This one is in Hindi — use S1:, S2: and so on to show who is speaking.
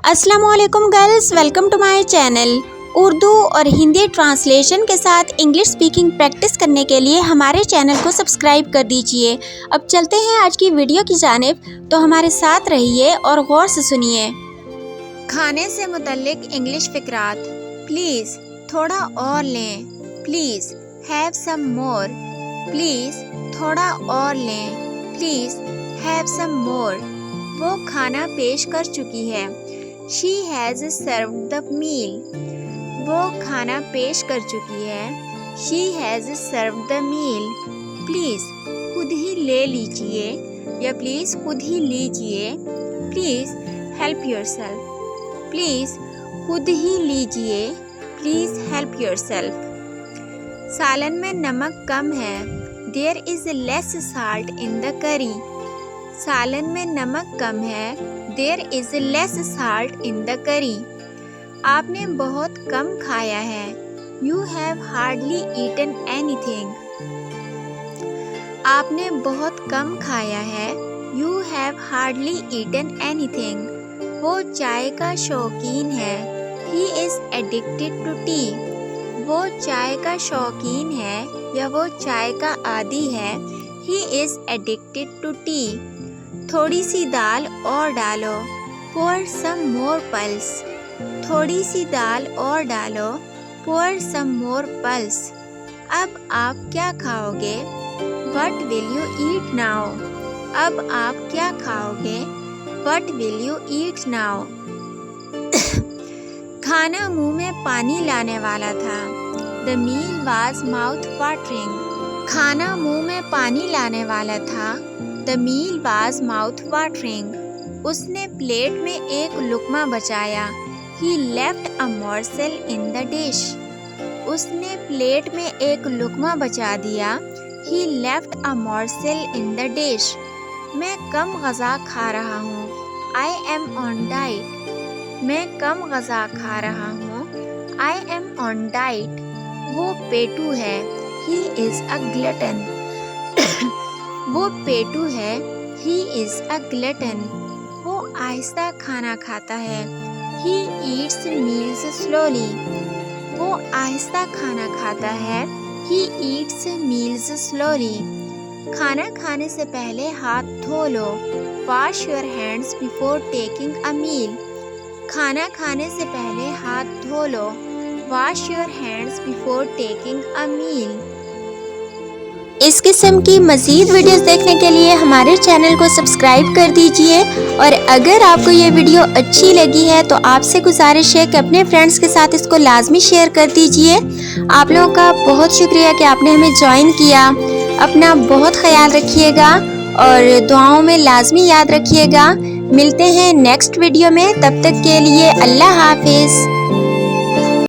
S1: अस्सलामुअलैकुम girls, welcome to my channel. Urdu और हिंदी ट्रांसलेशन के साथ इंग्लिश स्पीकिंग प्रैक्टिस करने के लिए हमारे चैनल को सब्सक्राइब कर दीजिए। अब चलते हैं आज की वीडियो की जानिब, तो हमारे साथ रहिए और गौर से सुनिए। खाने से मुतल्लिक इंग्लिश फिक्रात। प्लीज़ थोड़ा और लें। Please have some more. Please थोड़ा और लें। Please have some more. वो खाना पेश कर चुकी है। She has served the meal. वो खाना पेश कर चुकी है। She has served the meal. Please खुद ही ले लीजिए या प्लीज़ खुद ही लीजिए। Please help yourself. प्लीज़ खुद ही लीजिए। Please help yourself. सालन में नमक कम है। There is less salt in the curry. सालन में नमक कम है। There is less salt in the curry. आपने बहुत कम खाया है। You have hardly eaten anything. आपने बहुत कम खाया है। You have hardly eaten anything. वो चाय का शौकीन है। He is addicted to tea. वो चाय का शौकीन है या वो चाय का आदी है। He is addicted to tea. थोड़ी सी दाल और डालो। Pour some more pulse. थोड़ी सी दाल और डालो। Pour some more pulse. अब आप क्या खाओगे? What will you eat now? अब आप क्या खाओगे? What will you eat now? खाना मुंह में पानी लाने वाला था। The meal was mouth watering. खाना मुंह में पानी लाने वाला था। The meal was mouth watering. उसने प्लेट में एक लुकमा बचाया। He left a morsel in the dish. उसने प्लेट में एक लुकमा बचा दिया। He left a morsel in the dish. मैं कम ग़ज़ा खा रहा हूँ। I am on diet. मैं कम ग़ज़ा खा रहा हूँ। I am on diet. वो पेटू है। He is a glutton. वो पेटू है। He is a glutton. वो आहिस्ता खाना खाता है। He eats meals slowly. वो आहिस्ता खाना खाता है। He eats meals slowly. खाना खाने से पहले हाथ धो लो। Wash your hands before taking a meal. खाना खाने से पहले हाथ धो लो। Wash your hands before taking a meal. इस किस्म की मज़ीद वीडियोस देखने के लिए हमारे चैनल को सब्सक्राइब कर दीजिए। और अगर आपको ये वीडियो अच्छी लगी है तो आपसे गुजारिश है कि अपने फ्रेंड्स के साथ इसको लाजमी शेयर कर दीजिए। आप लोगों का बहुत शुक्रिया कि आपने हमें ज्वाइन किया। अपना बहुत ख्याल रखिएगा और दुआओं में लाजमी याद रखिएगा। मिलते हैं नेक्स्ट वीडियो में, तब तक के लिए अल्लाह हाफिज़।